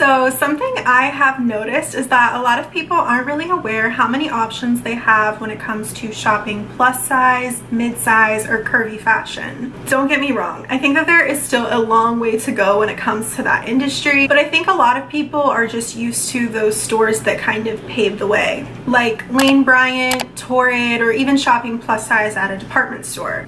So something I have noticed is that a lot of people aren't really aware how many options they have when it comes to shopping plus size, mid-size, or curvy fashion. Don't get me wrong, I think that there is still a long way to go when it comes to that industry, but I think a lot of people are just used to those stores that kind of paved the way, like Lane Bryant, Torrid, or even shopping plus size at a department store.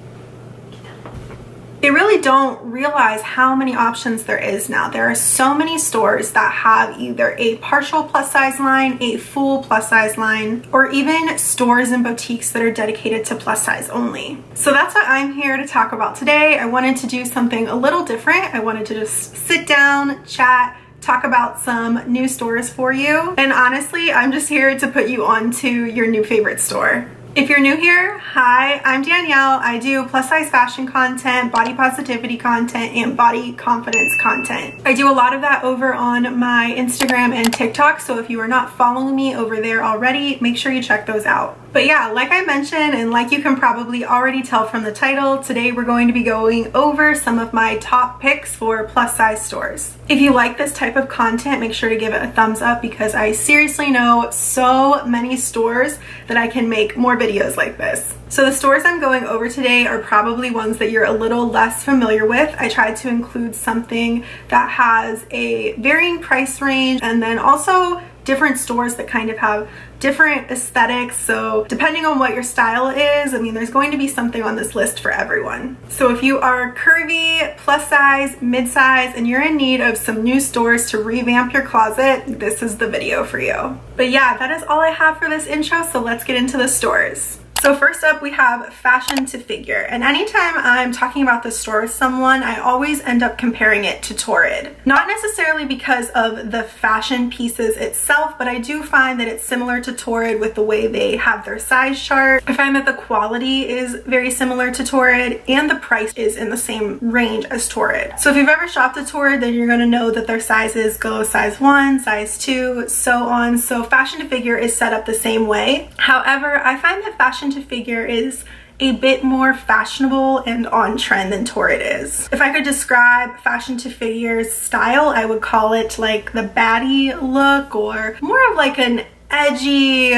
They really don't realize how many options there is now. There are so many stores that have either a partial plus size line, a full plus size line, or even stores and boutiques that are dedicated to plus size only. So that's what I'm here to talk about today. I wanted to do something a little different. I wanted to just sit down, chat, talk about some new stores for you. And honestly, I'm just here to put you onto your new favorite store. If you're new here, hi, I'm Danielle. I do plus size fashion content, body positivity content, and body confidence content. I do a lot of that over on my Instagram and TikTok, so if you are not following me over there already, make sure you check those out. But yeah, like I mentioned, and like you can probably already tell from the title, today we're going to be going over some of my top picks for plus size stores. If you like this type of content, make sure to give it a thumbs up because I seriously know so many stores that I can make more videos like this. So the stores I'm going over today are probably ones that you're a little less familiar with. I tried to include something that has a varying price range and then also different stores that kind of have different aesthetics. So depending on what your style is, I mean, there's going to be something on this list for everyone. So if you are curvy, plus size, mid-size, and you're in need of some new stores to revamp your closet, this is the video for you. But yeah, that is all I have for this intro, so let's get into the stores. So first up, we have fashion to figure. And anytime I'm talking about this store with someone, I always end up comparing it to Torrid. Not necessarily because of the fashion pieces itself, but I do find that it's similar to Torrid with the way they have their size chart. I find that the quality is very similar to Torrid and the price is in the same range as Torrid. So if you've ever shopped at Torrid, then you're gonna know that their sizes go size 1, size 2, so on. So fashion to figure is set up the same way. However, I find that fashion to figure is a bit more fashionable and on trend than Torrid is. If I could describe fashion to figure's style, I would call it like the baddie look, or more of like an edgy,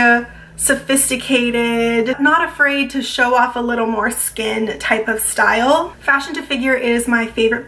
sophisticated, not afraid to show off a little more skin type of style. Fashion to figure is my favorite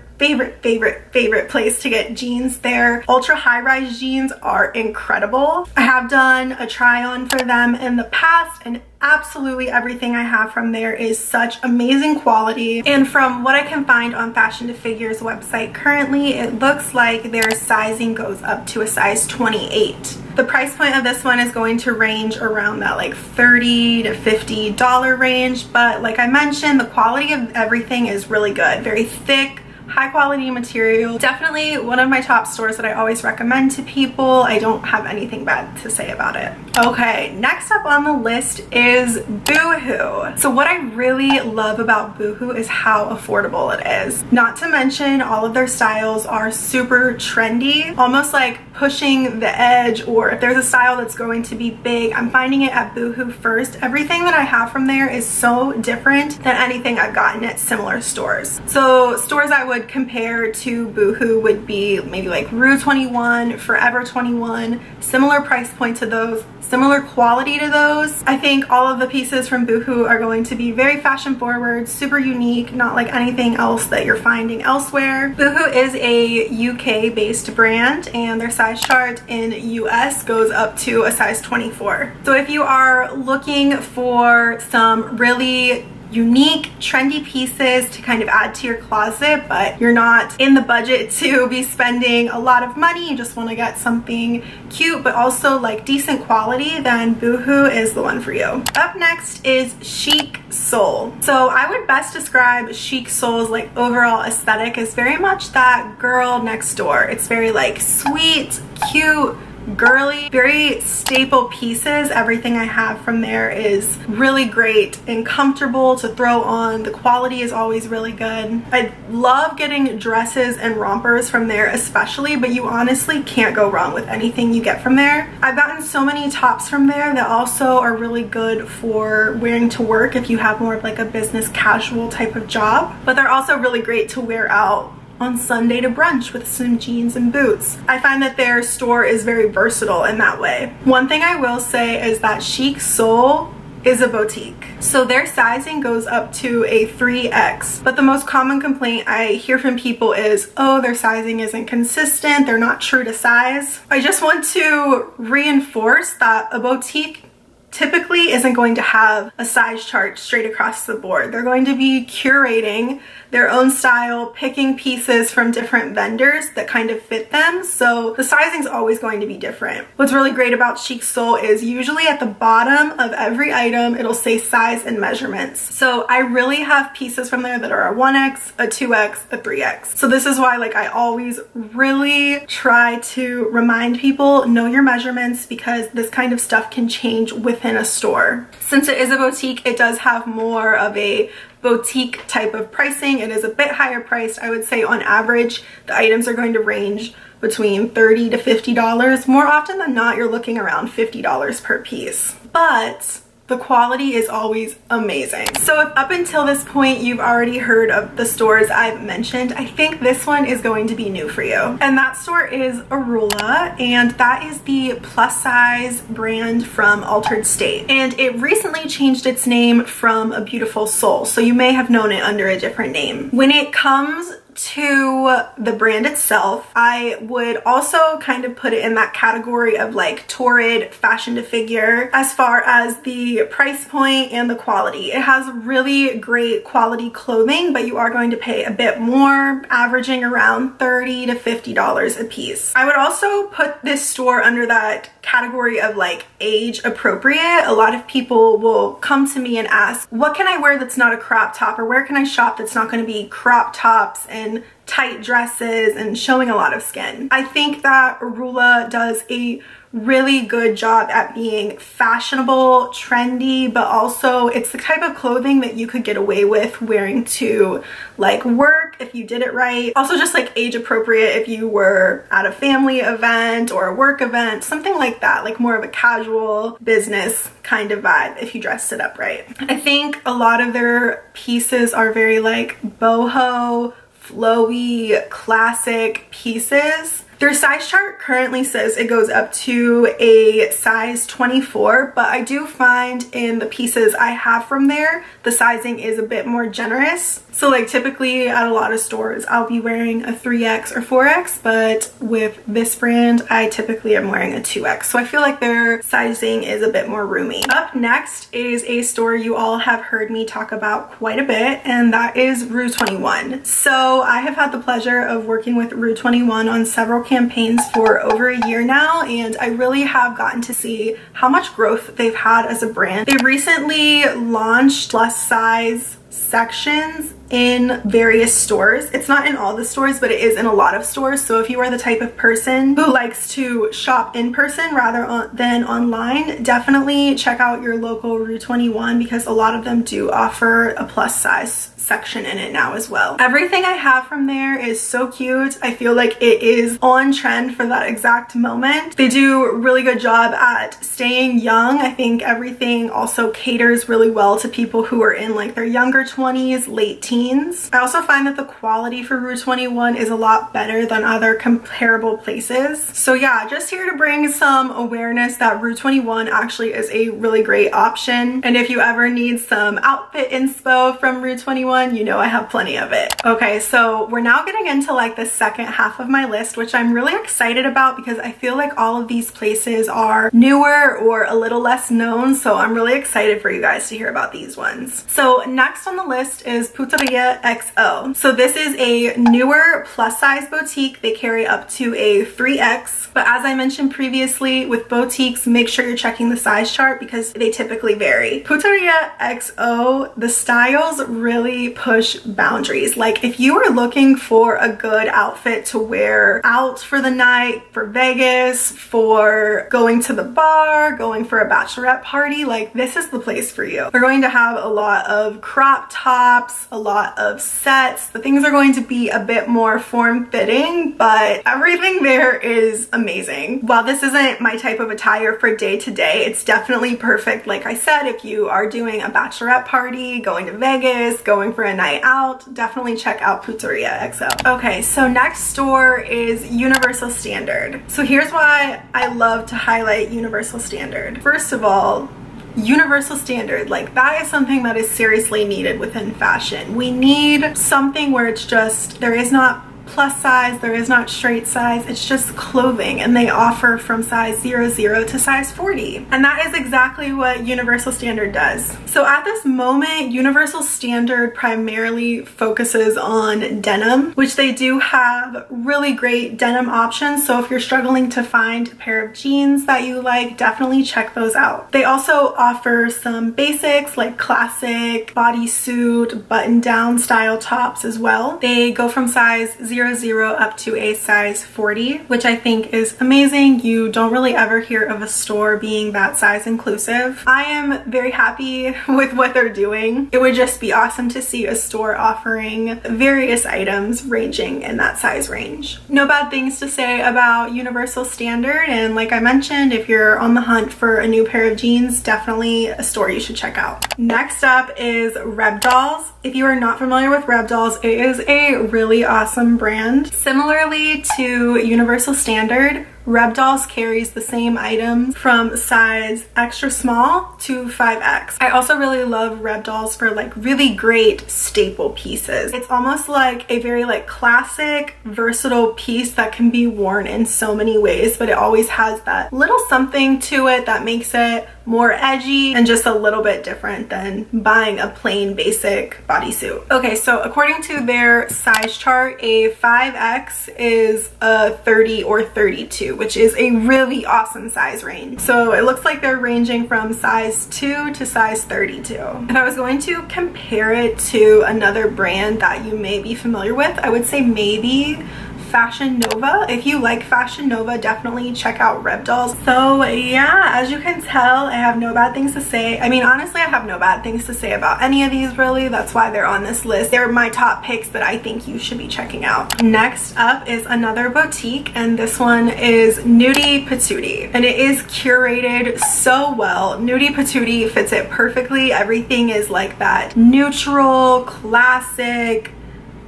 place to get jeans. Their ultra high-rise jeans are incredible. I have done a try on for them in the past and absolutely everything I have from there is such amazing quality. And from what I can find on Fashion to Figure's website currently, it looks like their sizing goes up to a size 28. The price point of this one is going to range around that like $30 to $50 range, but like I mentioned, the quality of everything is really good. Very thick, high quality material. Definitely one of my top stores that I always recommend to people. I don't have anything bad to say about it. Okay, next up on the list is Boohoo. So what I really love about Boohoo is how affordable it is. Not to mention all of their styles are super trendy, almost like pushing the edge, or if there's a style that's going to be big, I'm finding it at Boohoo first. Everything that I have from there is so different than anything I've gotten at similar stores. So stores I would compare to Boohoo would be maybe like Rue 21, Forever 21, similar price point to those, similar quality to those. I think all of the pieces from Boohoo are going to be very fashion forward, super unique, not like anything else that you're finding elsewhere. Boohoo is a UK based brand and their size chart in US goes up to a size 24. So if you are looking for some really unique, trendy pieces to kind of add to your closet, but you're not in the budget to be spending a lot of money, you just want to get something cute but also like decent quality, then Boohoo is the one for you. Up next is Chic Soul. So I would best describe Chic Soul's like overall aesthetic as very much that girl next door. It's very like sweet, cute, girly, very staple pieces. Everything I have from there is really great and comfortable to throw on. The quality is always really good. I love getting dresses and rompers from there especially, but you honestly can't go wrong with anything you get from there. I've gotten so many tops from there that also are really good for wearing to work if you have more of like a business casual type of job, but they're also really great to wear out on Sunday to brunch with some jeans and boots. I find that their store is very versatile in that way. One thing I will say is that Chic Soul is a boutique. So their sizing goes up to a 3X, but the most common complaint I hear from people is, oh, their sizing isn't consistent, they're not true to size. I just want to reinforce that a boutique typically isn't going to have a size chart straight across the board. They're going to be curating their own style, picking pieces from different vendors that kind of fit them, so the sizing is always going to be different. What's really great about Chic Soul is usually at the bottom of every item it'll say size and measurements. So I really have pieces from there that are a 1X, a 2X, a 3X. So this is why like I always really try to remind people, know your measurements, because this kind of stuff can change within a store. Since it is a boutique, it does have more of a boutique type of pricing. It is a bit higher priced. I would say on average the items are going to range between $30 to $50. More often than not, you're looking around $50 per piece, but the quality is always amazing. So if up until this point you've already heard of the stores I've mentioned, I think this one is going to be new for you. And that store is Arula, and that is the plus size brand from Altered State. And it recently changed its name from A Beautiful Soul, so you may have known it under a different name. When it comes to the brand itself, I would also kind of put it in that category of like torrid fashion to figure as far as the price point and the quality. It has really great quality clothing, but you are going to pay a bit more, averaging around $30 to $50 a piece. I would also put this store under that category of like age appropriate. A lot of people will come to me and ask, what can I wear that's not a crop top, or where can I shop that's not going to be crop tops and tight dresses and showing a lot of skin. I think that Arula does a really good job at being fashionable, trendy, but also it's the type of clothing that you could get away with wearing to like work if you did it right. Also just like age appropriate if you were at a family event or a work event, something like that, like more of a casual business kind of vibe if you dressed it up right. I think a lot of their pieces are very like boho, flowy, classic pieces. Their size chart currently says it goes up to a size 24, but I do find in the pieces I have from there, the sizing is a bit more generous. So like typically at a lot of stores, I'll be wearing a 3X or 4X, but with this brand, I typically am wearing a 2X. So I feel like their sizing is a bit more roomy. Up next is a store you all have heard me talk about quite a bit, and that is Rue 21. So I have had the pleasure of working with Rue 21 on several campaigns for over a year now, and I really have gotten to see how much growth they've had as a brand. They recently launched plus size sections in various stores. It's not in all the stores, but it is in a lot of stores. So if you are the type of person who likes to shop in person rather than online, definitely check out your local Rue 21 because a lot of them do offer a plus size section in it now as well. Everything I have from there is so cute. I feel like it is on trend for that exact moment. They do a really good job at staying young. I think everything also caters really well to people who are in like their younger 20s, late teens. I also find that the quality for Rue 21 is a lot better than other comparable places. So yeah, just here to bring some awareness that Rue 21 actually is a really great option. And if you ever need some outfit inspo from Rue 21, you know I have plenty of it. Okay, so we're now getting into like the second half of my list, which I'm really excited about because I feel like all of these places are newer or a little less known, so I'm really excited for you guys to hear about these ones. So next on the list is Puteria XO. So this is a newer plus size boutique. They carry up to a 3X, but as I mentioned previously, with boutiques, make sure you're checking the size chart because they typically vary. Puteria XO, the styles really push boundaries. Like if you are looking for a good outfit to wear out for the night, for Vegas, for going to the bar, going for a bachelorette party, like this is the place for you. They're going to have a lot of crop tops, a lot lot of sets. The things are going to be a bit more form-fitting, but everything there is amazing. While this isn't my type of attire for day to day, it's definitely perfect, like I said, if you are doing a bachelorette party, going to Vegas, going for a night out, definitely check out Puteria XO. Okay, so next store is Universal Standard. So here's why I love to highlight Universal Standard. First of all, Universal Standard, like, that is something that is seriously needed within fashion. We need something where it's just, there is not plus size, there is not straight size, it's just clothing, and they offer from size 00 to size 40, and that is exactly what Universal Standard does. So at this moment, Universal Standard primarily focuses on denim, which they do have really great denim options. So if you're struggling to find a pair of jeans that you like, definitely check those out. They also offer some basics like classic bodysuit, button-down style tops as well. They go from size 00 up to a size 40, which I think is amazing. You don't really ever hear of a store being that size inclusive. I am very happy with what they're doing. It would just be awesome to see a store offering various items ranging in that size range. No bad things to say about Universal Standard, and like I mentioned, if you're on the hunt for a new pair of jeans, definitely a store you should check out. Next up is Rebdolls. If you are not familiar with Rebdolls, it is a really awesome brand. Similarly to Universal Standard, Rebdolls carries the same items from size extra small to 5X. I also really love Rebdolls for like really great staple pieces. It's almost like a very like classic, versatile piece that can be worn in so many ways, but it always has that little something to it that makes it more edgy and just a little bit different than buying a plain basic bodysuit. Okay, so according to their size chart, a 5X is a 30 or 32, which is a really awesome size range. So it looks like they're ranging from size 2 to size 32. If I was going to compare it to another brand that you may be familiar with, I would say maybe Fashion Nova. If you like Fashion Nova, definitely check out Rebdolls. So yeah, as you can tell, I have no bad things to say. I mean, honestly, I have no bad things to say about any of these really. That's why they're on this list. They're my top picks that I think you should be checking out. Next up is another boutique, and this one is Nudie Patootie, and it is curated so well. Nudie Patootie fits it perfectly. Everything is like that neutral, classic,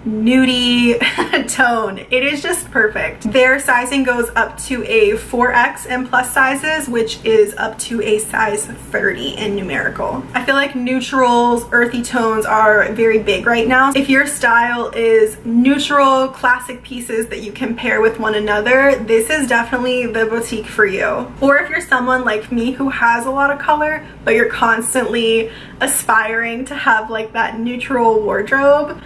nudie tone. It is just perfect. Their sizing goes up to a 4X in plus sizes, which is up to a size 30 in numerical. I feel like neutrals, earthy tones are very big right now. If your style is neutral, classic pieces that you can pair with one another, this is definitely the boutique for you. Or if you're someone like me who has a lot of color, but you're constantly aspiring to have like that neutral wardrobe,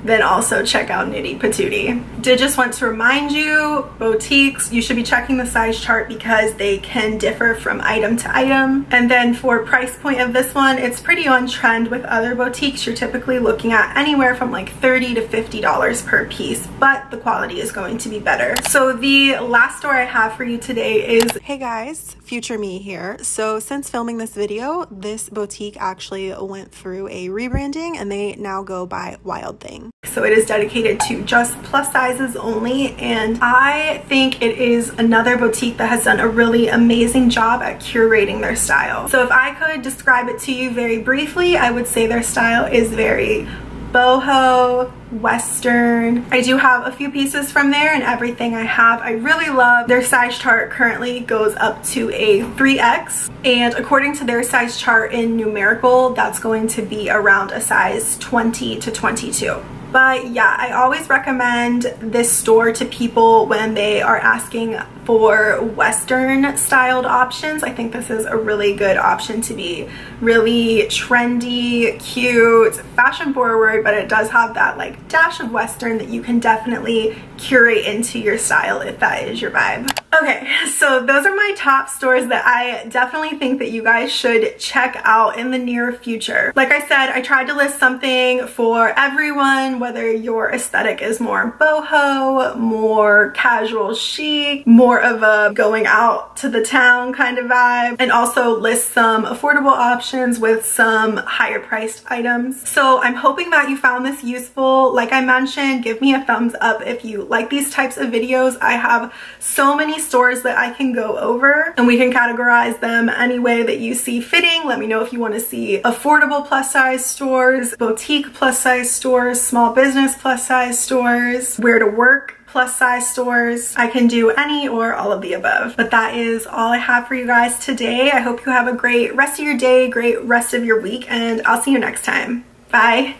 then also check out Nudie Patootie. Did just want to remind you, boutiques, you should be checking the size chart because they can differ from item to item. And then for price point of this one, it's pretty on trend with other boutiques. You're typically looking at anywhere from like $30 to $50 per piece, but the quality is going to be better. So the last store I have for you today is, hey guys, future me here. So since filming this video, this boutique actually went through a rebranding and they now go by Wilde Thing. So it is dedicated to just plus sizes only, and I think it is another boutique that has done a really amazing job at curating their style. So if I could describe it to you very briefly, I would say their style is very boho, western. I do have a few pieces from there, and everything I have I really love. Their size chart currently goes up to a 3X, and according to their size chart in numerical, that's going to be around a size 20 to 22. But yeah, I always recommend this store to people when they are asking for Western styled options. I think this is a really good option to be really trendy, cute, fashion forward, but it does have that like dash of Western that you can definitely curate into your style if that is your vibe. Okay, so those are my top stores that I definitely think that you guys should check out in the near future. Like I said, I tried to list something for everyone, whether your aesthetic is more boho, more casual chic, more more of a going out to the town kind of vibe, and also list some affordable options with some higher priced items. So I'm hoping that you found this useful. Like I mentioned, give me a thumbs up if you like these types of videos. I have so many stores that I can go over, and we can categorize them any way that you see fitting. Let me know if you want to see affordable plus size stores, boutique plus size stores, small business plus size stores, where to work plus size stores. I can do any or all of the above. But that is all I have for you guys today. I hope you have a great rest of your day, great rest of your week, and I'll see you next time. Bye.